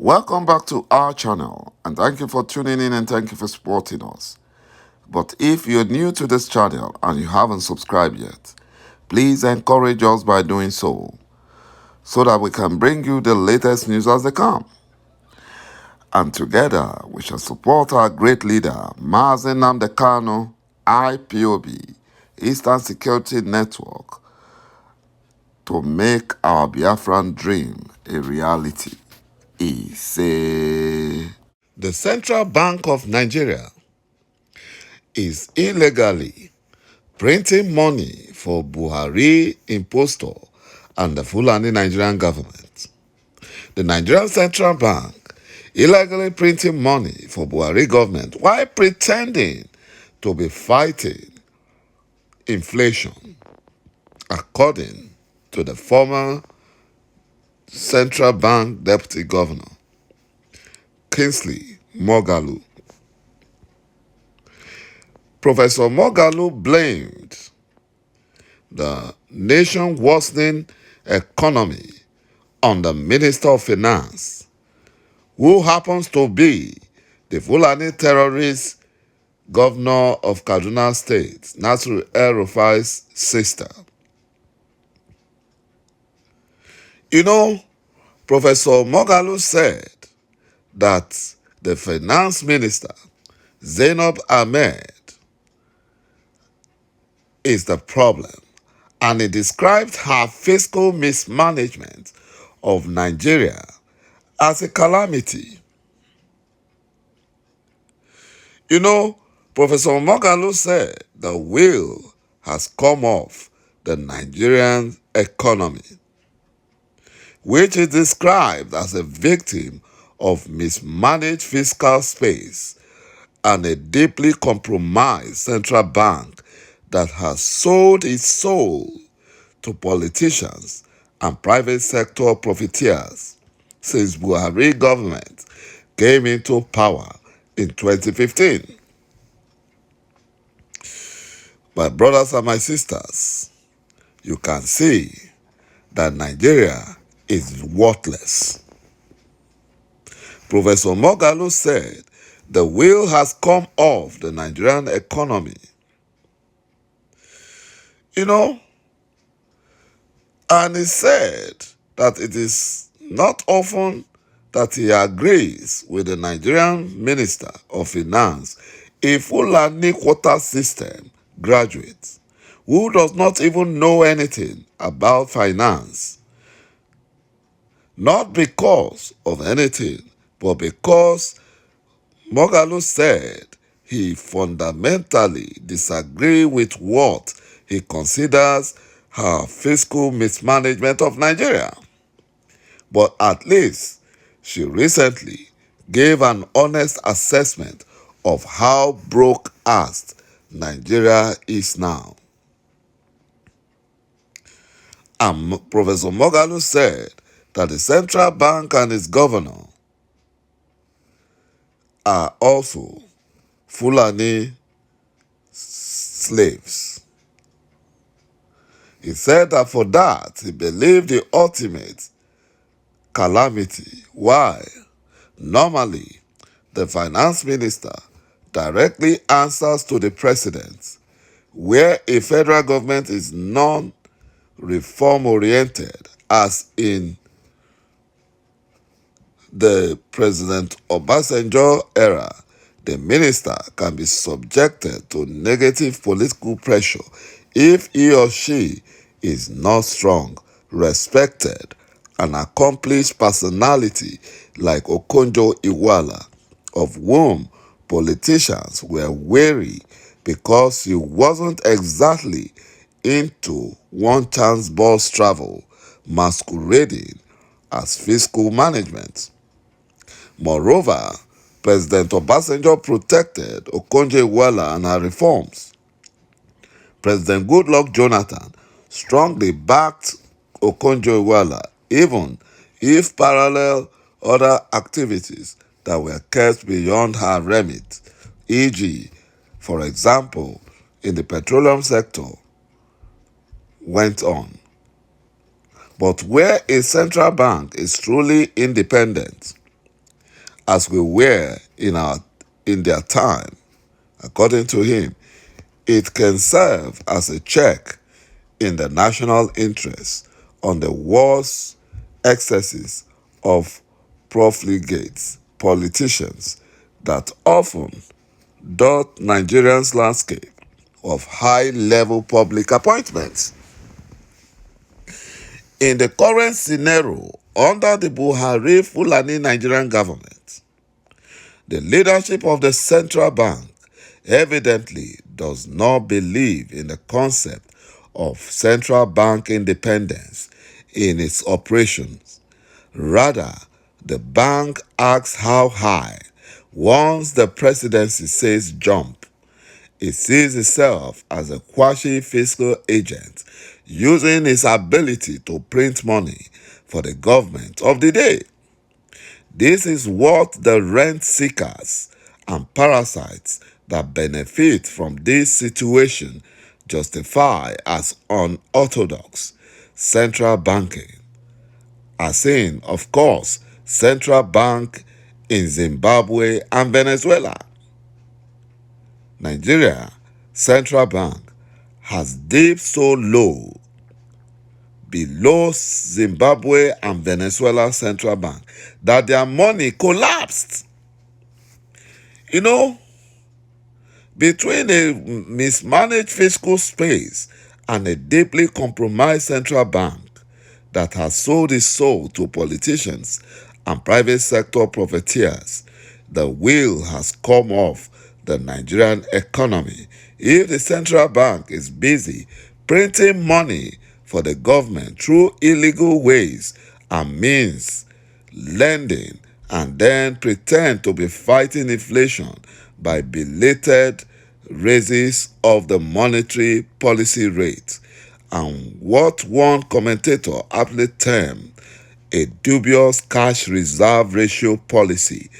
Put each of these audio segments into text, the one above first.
Welcome back to our channel, and thank you for tuning in and thank you for supporting us. But if you're new to this channel and you haven't subscribed yet, please encourage us by doing so that we can bring you the latest news as they come. And together we shall support our great leader, Mazi Nnamdi Kanu, IPOB, Eastern Security Network, to make our Biafran dream a reality. He say the Central Bank of Nigeria is illegally printing money for Buhari impostor and the Fulani Nigerian government. The Nigerian Central Bank illegally printing money for Buhari government while pretending to be fighting inflation, according to the former Central Bank Deputy Governor, Kingsley Moghalu. Professor Moghalu blamed the nation worsening economy on the Minister of Finance, who happens to be the Fulani terrorist governor of Kaduna State, Nasir El-Rufai's sister. You know, Professor Moghalu said that the finance minister, Zainab Ahmed, is the problem, and he described her fiscal mismanagement of Nigeria as a calamity. You know, Professor Moghalu said the wheel has come off the Nigerian economy, which is described as a victim of mismanaged fiscal space and a deeply compromised central bank that has sold its soul to politicians and private sector profiteers since Buhari government came into power in 2015. My brothers and my sisters, you can see that Nigeria is worthless. Professor Moghalu said the wheel has come off the Nigerian economy. You know, and he said that it is not often that he agrees with the Nigerian Minister of Finance, a Fulani quota system graduate who does not even know anything about finance. Not because of anything, but because Moghalu said he fundamentally disagrees with what he considers her fiscal mismanagement of Nigeria. But at least she recently gave an honest assessment of how broke-assed Nigeria is now. And Professor Moghalu said that the central bank and its governor are also Fulani slaves. He said that for that, he believed the ultimate calamity. Why? Normally, the finance minister directly answers to the president, where a federal government is non-reform oriented, as in the President Obasanjo era. The minister can be subjected to negative political pressure if he or she is not strong, respected, an accomplished personality like 噚Κωγιοϊ, of whom politicians were wary because he wasn't exactly into one-chance bus travel masquerading as fiscal management. Moreover, President Obasanjo protected ዄkωγιοϊ and her reforms. President Goodluck Jonathan strongly backed ዄkωγιοϊ, even if parallel other activities that were kept beyond her remit, e.g., for example, in the petroleum sector, went on. But where a central bank is truly independent, as we were in their time. According to him, it can serve as a check in the national interest on the worst excesses of profligate politicians that often dot Nigeria's landscape of high-level public appointments. In the current scenario, under the Buhari Fulani Nigerian government, the leadership of the central bank evidently does not believe in the concept of central bank independence in its operations. Rather, the bank asks how high. Once the presidency says jump, it sees itself as a quasi-fiscal agent using its ability to print money for the government of the day. This is what the rent seekers and parasites that benefit from this situation justify as unorthodox central banking. As in, of course, central bank in Zimbabwe and Venezuela. Nigeria central bank has dipped so low below Zimbabwe and Venezuela central bank that their money collapsed. You know, between a mismanaged fiscal space and a deeply compromised central bank that has sold its soul to politicians and private sector profiteers, the wheel has come off the Nigerian economy. If the central bank is busy printing money for the government through illegal ways and means, lending, and then pretend to be fighting inflation by belated raises of the monetary policy rate, and what one commentator aptly termed a dubious cash reserve ratio policy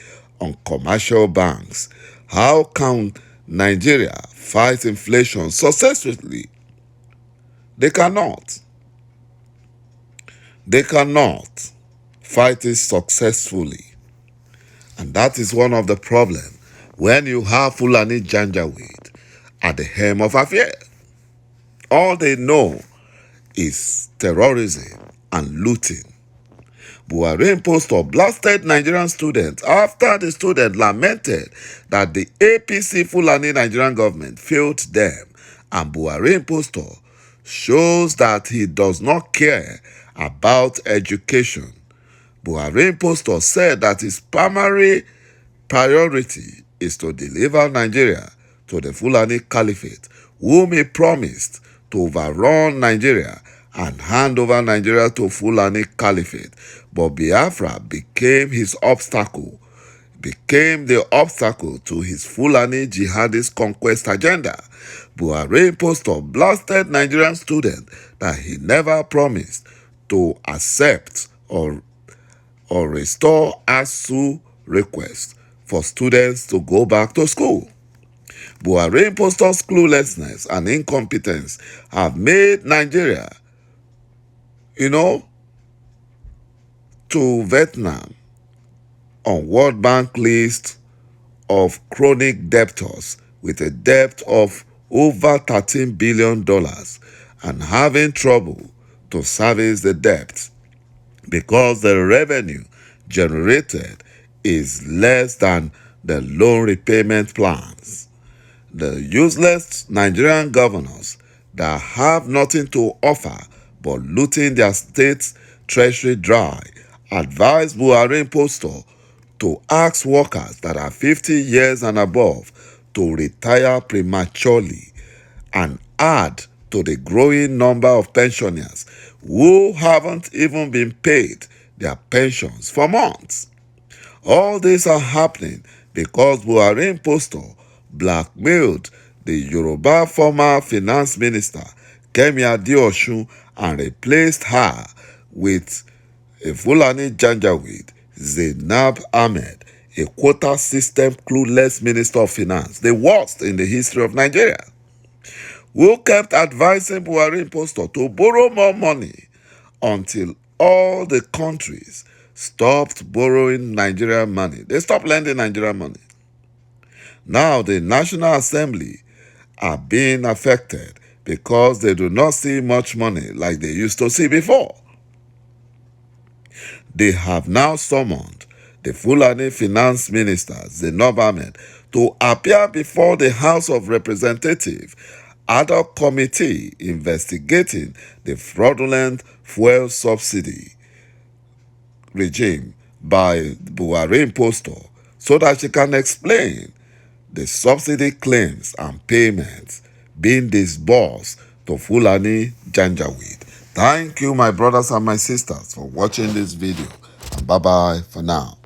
on commercial banks, how can Nigeria fight inflation successfully? They cannot. They cannot fight it successfully. And that is one of the problems when you have Fulani Janjaweed at the helm of affairs. All they know is terrorism and looting. Buhari impostor blasted Nigerian students after the student lamented that the APC Fulani Nigerian government failed them, and Buhari impostor shows that he does not care about education. Buhari impostor said that his primary priority is to deliver Nigeria to the Fulani Caliphate, whom he promised to overrun Nigeria and hand over Nigeria to Fulani Caliphate. But Biafra became the obstacle to his Fulani jihadist conquest agenda. Buhari impostor blasted Nigerian students that he never promised to accept or restore ASU request for students to go back to school. Buhari impostor's cluelessness and incompetence have made Nigeria, to Vietnam on World Bank list of chronic debtors with a debt of over $13 billion and having trouble to service the debt because the revenue generated is less than the loan repayment plans. The useless Nigerian governors that have nothing to offer but looting their state's treasury dry advise Buhari impostor to ask workers that are 50 years and above to retire prematurely and add to the growing number of pensioners who haven't even been paid their pensions for months. All these are happening because Buhari impostor blackmailed the Yoruba former finance minister Kemi Adeosun and replaced her with a Fulani Janjaweed, Zainab Ahmed, a quota system clueless minister of finance, the worst in the history of Nigeria, who kept advising Buhari impostor to borrow more money until all the countries stopped borrowing Nigerian money. They stopped lending Nigerian money. Now the National Assembly are being affected because they do not see much money like they used to see before. They have now summoned the Fulani Finance Minister, Zainab Ahmed, to appear before the House of Representatives ad hoc committee investigating the fraudulent fuel subsidy regime by Buhari impostor so that she can explain the subsidy claims and payments being disbursed to Fulani Janjaweed. Thank you, my brothers and my sisters, for watching this video. And bye-bye for now.